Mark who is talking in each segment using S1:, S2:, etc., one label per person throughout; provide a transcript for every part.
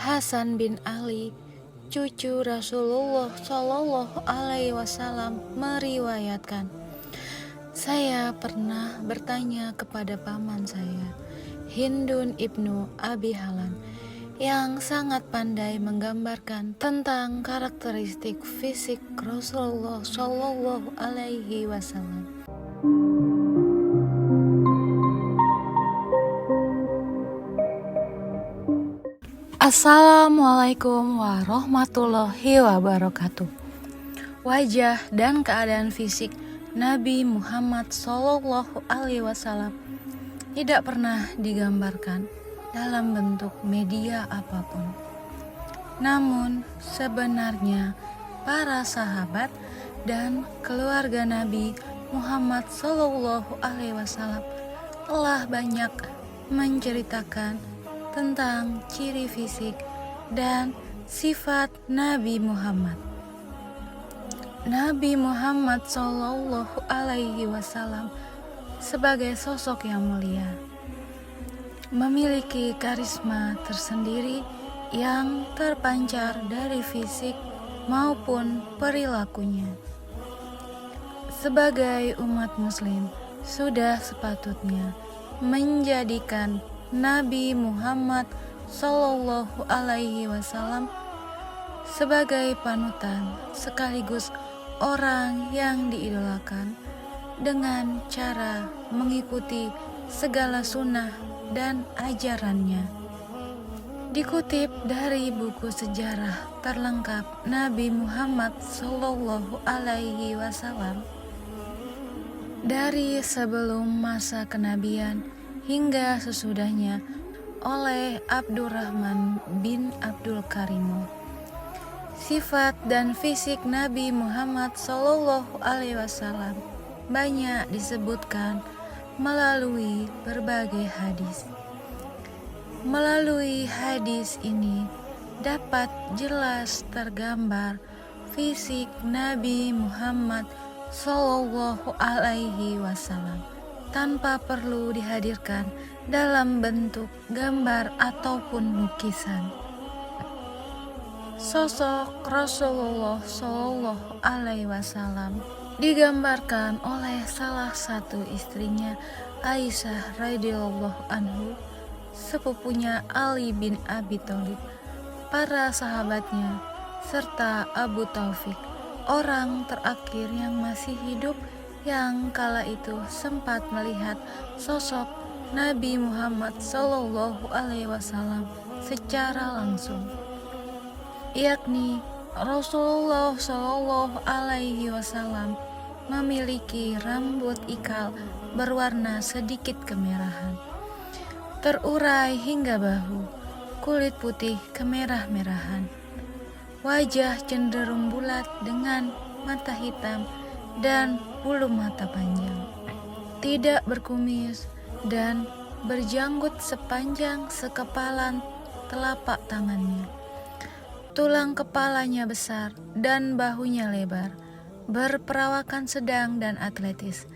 S1: Hasan bin Ali, cucu Rasulullah Shallallahu Alaihi Wasallam meriwayatkan, saya pernah bertanya kepada paman saya, Hindun ibnu Abi Halan, yang sangat pandai menggambarkan tentang karakteristik fisik Rasulullah Shallallahu Alaihi Wasallam. Assalamualaikum warahmatullahi wabarakatuh. Wajah dan keadaan fisik Nabi Muhammad Shallallahu Alaihi Wasallam tidak pernah digambarkan dalam bentuk media apapun. Namun sebenarnya para sahabat dan keluarga Nabi Muhammad Shallallahu Alaihi Wasallam telah banyak menceritakan tentang ciri fisik dan sifat Nabi Muhammad. Nabi Muhammad Shallallahu Alaihi Wasallam sebagai sosok yang mulia memiliki karisma tersendiri yang terpancar dari fisik maupun perilakunya. Sebagai umat muslim, sudah sepatutnya menjadikan Nabi Muhammad Shallallahu Alaihi Wasallam sebagai panutan sekaligus orang yang diidolakan dengan cara mengikuti segala sunnah dan ajarannya. Dikutip dari buku sejarah terlengkap Nabi Muhammad Shallallahu Alaihi Wasallam, dari sebelum masa kenabian hingga sesudahnya oleh Abdurrahman bin Abdul Karim. Sifat dan fisik Nabi Muhammad Shallallahu Alaihi Wasallam banyak disebutkan melalui berbagai hadis. Melalui hadis ini dapat jelas tergambar fisik Nabi Muhammad Shallallahu Alaihi Wasallam tanpa perlu dihadirkan dalam bentuk gambar ataupun lukisan. Sosok Rasulullah Shallallahu Alaihi Wasallam digambarkan oleh salah satu istrinya, Aisyah radhiyallahu anhu, sepupunya Ali bin Abi Thalib, para sahabatnya, serta Abu Taufik, orang terakhir yang masih hidup yang kala itu sempat melihat sosok Nabi Muhammad Shallallahu Alaihi Wasallam secara langsung, yakni Rasulullah Shallallahu Alaihi Wasallam memiliki rambut ikal berwarna sedikit kemerahan, terurai hingga bahu, kulit putih kemerah-merahan, wajah cenderung bulat dengan mata hitam dan bulu mata panjang, tidak berkumis dan berjanggut sepanjang sekepalan telapak tangannya. Tulang kepalanya besar dan bahunya lebar, berperawakan sedang dan atletis,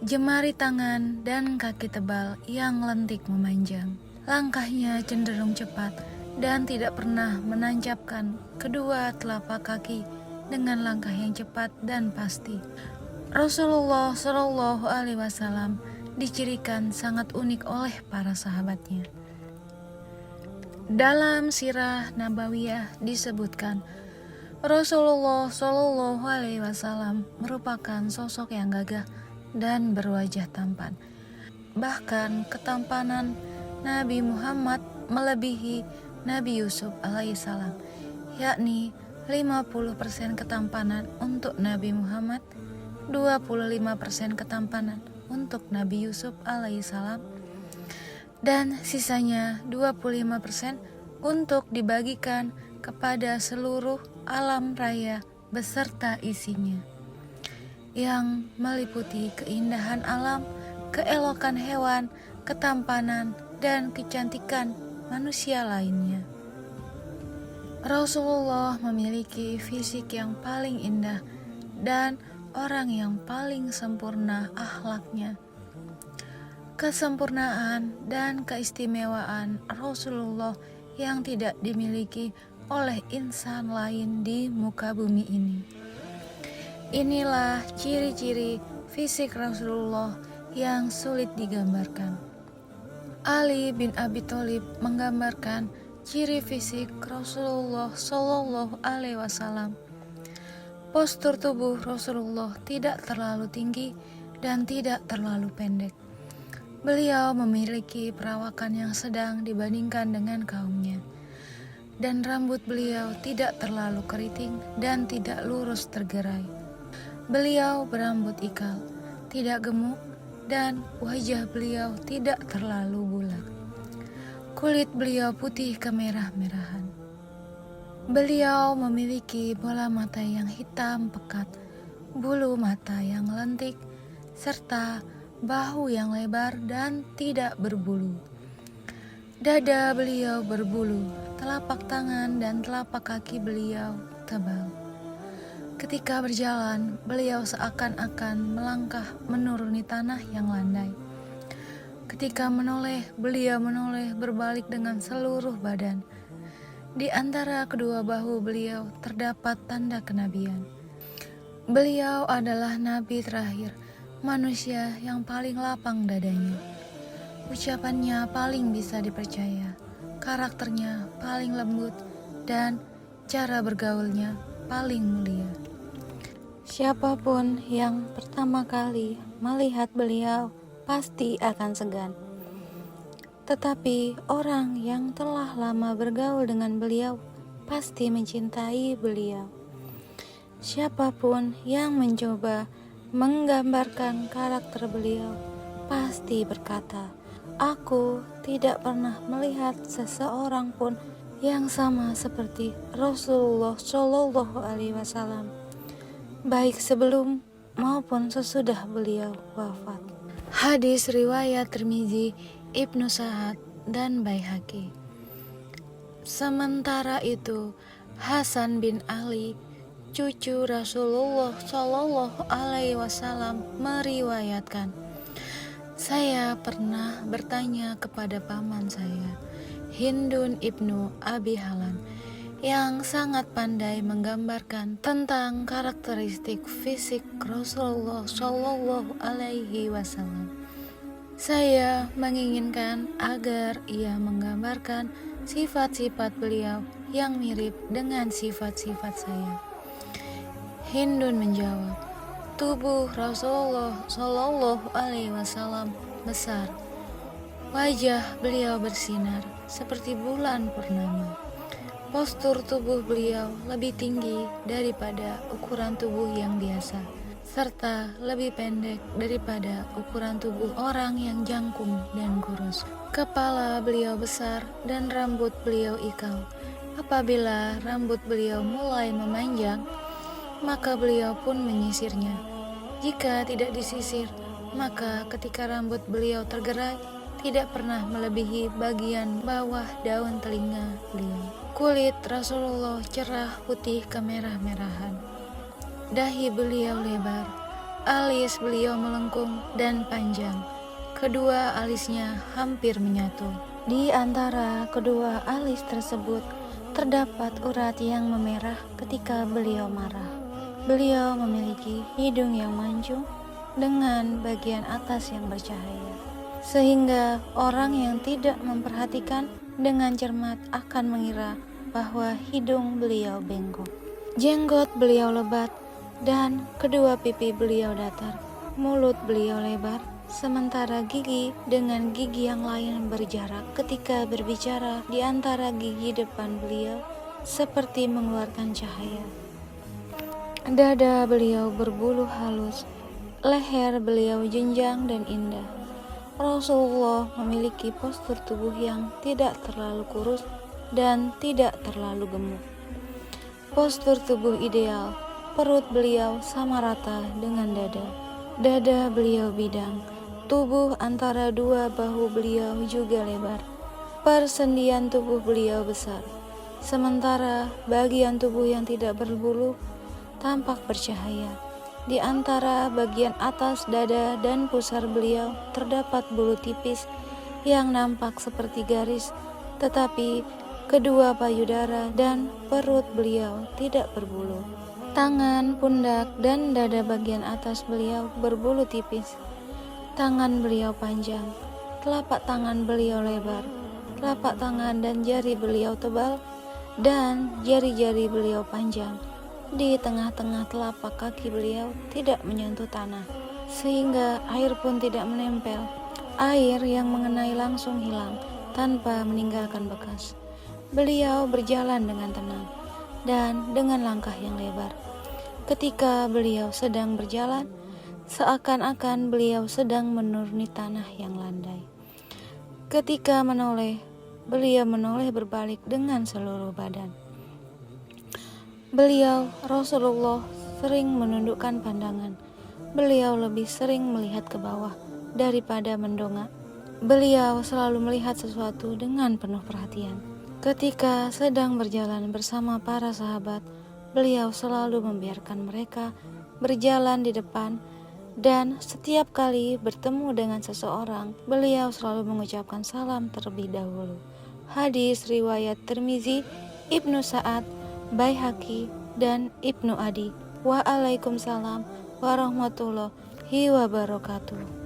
S1: jemari tangan dan kaki tebal yang lentik memanjang. Langkahnya cenderung cepat dan tidak pernah menancapkan kedua telapak kaki dengan langkah yang cepat dan pasti. Rasulullah Shallallahu Alaihi Wasallam dicirikan sangat unik oleh para sahabatnya. Dalam sirah Nabawiyah disebutkan, Rasulullah Shallallahu Alaihi Wasallam merupakan sosok yang gagah dan berwajah tampan. Bahkan ketampanan Nabi Muhammad melebihi Nabi Yusuf alaihissalam, yakni 50% ketampanan untuk Nabi Muhammad, 25% ketampanan untuk Nabi Yusuf alaihissalam, dan sisanya 25% untuk dibagikan kepada seluruh alam raya beserta isinya, yang meliputi keindahan alam, keelokan hewan, ketampanan, dan kecantikan manusia lainnya. Rasulullah memiliki fisik yang paling indah dan orang yang paling sempurna akhlaknya. Kesempurnaan dan keistimewaan Rasulullah yang tidak dimiliki oleh insan lain di muka bumi ini. Inilah ciri-ciri fisik Rasulullah yang sulit digambarkan. Ali bin Abi Thalib menggambarkan ciri fisik Rasulullah Shallallahu Alaihi Wasallam. Postur tubuh Rasulullah tidak terlalu tinggi dan tidak terlalu pendek. Beliau memiliki perawakan yang sedang dibandingkan dengan kaumnya, dan rambut beliau tidak terlalu keriting dan tidak lurus tergerai. Beliau berambut ikal, tidak gemuk, dan wajah beliau tidak terlalu bulat. Kulit beliau putih kemerah-merahan. Beliau memiliki bola mata yang hitam pekat, bulu mata yang lentik, serta bahu yang lebar dan tidak berbulu. Dada beliau berbulu, telapak tangan dan telapak kaki beliau tebal. Ketika berjalan, beliau seakan-akan melangkah menuruni tanah yang landai. Ketika menoleh, beliau menoleh berbalik dengan seluruh badan. Di antara kedua bahu beliau terdapat tanda kenabian. Beliau adalah nabi terakhir, manusia yang paling lapang dadanya. Ucapannya paling bisa dipercaya, karakternya paling lembut, dan cara bergaulnya paling mulia. Siapapun yang pertama kali melihat beliau pasti akan segan. Tetapi orang yang telah lama bergaul dengan beliau pasti mencintai beliau. Siapapun yang mencoba menggambarkan karakter beliau pasti berkata, "Aku tidak pernah melihat seseorang pun yang sama seperti Rasulullah Shallallahu Alaihi Wasallam, baik sebelum maupun sesudah beliau wafat." Hadis riwayat Tirmizi, Ibnu Sa'ad, dan Baihaqi. Sementara itu, Hasan bin Ali, cucu Rasulullah Shallallahu Alaihi Wasallam, meriwayatkan, "Saya pernah bertanya kepada paman saya, Hindun ibnu Abi Halan, yang sangat pandai menggambarkan tentang karakteristik fisik Rasulullah Shallallahu Alaihi Wasallam. Saya menginginkan agar ia menggambarkan sifat-sifat beliau yang mirip dengan sifat-sifat saya." Hindun menjawab, "Tubuh Rasulullah Shallallahu Alaihi Wasallam besar, wajah beliau bersinar seperti bulan purnama. Postur tubuh beliau lebih tinggi daripada ukuran tubuh yang biasa, serta lebih pendek daripada ukuran tubuh orang yang jangkung dan kurus. Kepala beliau besar dan rambut beliau ikal. Apabila rambut beliau mulai memanjang, maka beliau pun menyisirnya. Jika tidak disisir, maka ketika rambut beliau tergerai, tidak pernah melebihi bagian bawah daun telinga beliau. Kulit Rasulullah cerah putih kemerah-merahan. Dahi beliau lebar, alis beliau melengkung dan panjang. Kedua alisnya hampir menyatu. Di antara kedua alis tersebut terdapat urat yang memerah ketika beliau marah. Beliau memiliki hidung yang mancung dengan bagian atas yang bercahaya, sehingga orang yang tidak memperhatikan dengan cermat akan mengira bahwa hidung beliau bengkok. Jenggot beliau lebat dan kedua pipi beliau datar. Mulut beliau lebar, sementara gigi dengan gigi yang lain berjarak. Ketika berbicara, di antara gigi depan beliau seperti mengeluarkan cahaya. Dada beliau berbulu halus, leher beliau jenjang dan indah. Rasulullah memiliki postur tubuh yang tidak terlalu kurus dan tidak terlalu gemuk. Postur tubuh ideal, perut beliau sama rata dengan dada. Dada beliau bidang, tubuh antara dua bahu beliau juga lebar. Persendian tubuh beliau besar, sementara bagian tubuh yang tidak berbulu tampak bercahaya. Di antara bagian atas dada dan pusar beliau terdapat bulu tipis yang nampak seperti garis, tetapi kedua payudara dan perut beliau tidak berbulu. Tangan, pundak, dan dada bagian atas beliau berbulu tipis. Tangan beliau panjang, telapak tangan beliau lebar, telapak tangan dan jari beliau tebal, dan jari-jari beliau panjang. Di tengah-tengah telapak kaki beliau tidak menyentuh tanah, sehingga air pun tidak menempel. Air yang mengenai langsung hilang tanpa meninggalkan bekas. Beliau berjalan dengan tenang dan dengan langkah yang lebar. Ketika beliau sedang berjalan, seakan-akan beliau sedang menuruni tanah yang landai. Ketika menoleh, beliau menoleh berbalik dengan seluruh badan. Beliau, Rasulullah, sering menundukkan pandangan. Beliau lebih sering melihat ke bawah daripada mendongak. Beliau selalu melihat sesuatu dengan penuh perhatian. Ketika sedang berjalan bersama para sahabat, beliau selalu membiarkan mereka berjalan di depan, dan setiap kali bertemu dengan seseorang, beliau selalu mengucapkan salam terlebih dahulu. Hadis riwayat Tirmizi, Ibnu Sa'ad, Baihaqi, dan Ibnu Adi. Waalaikumsalam warahmatullahi wabarakatuh.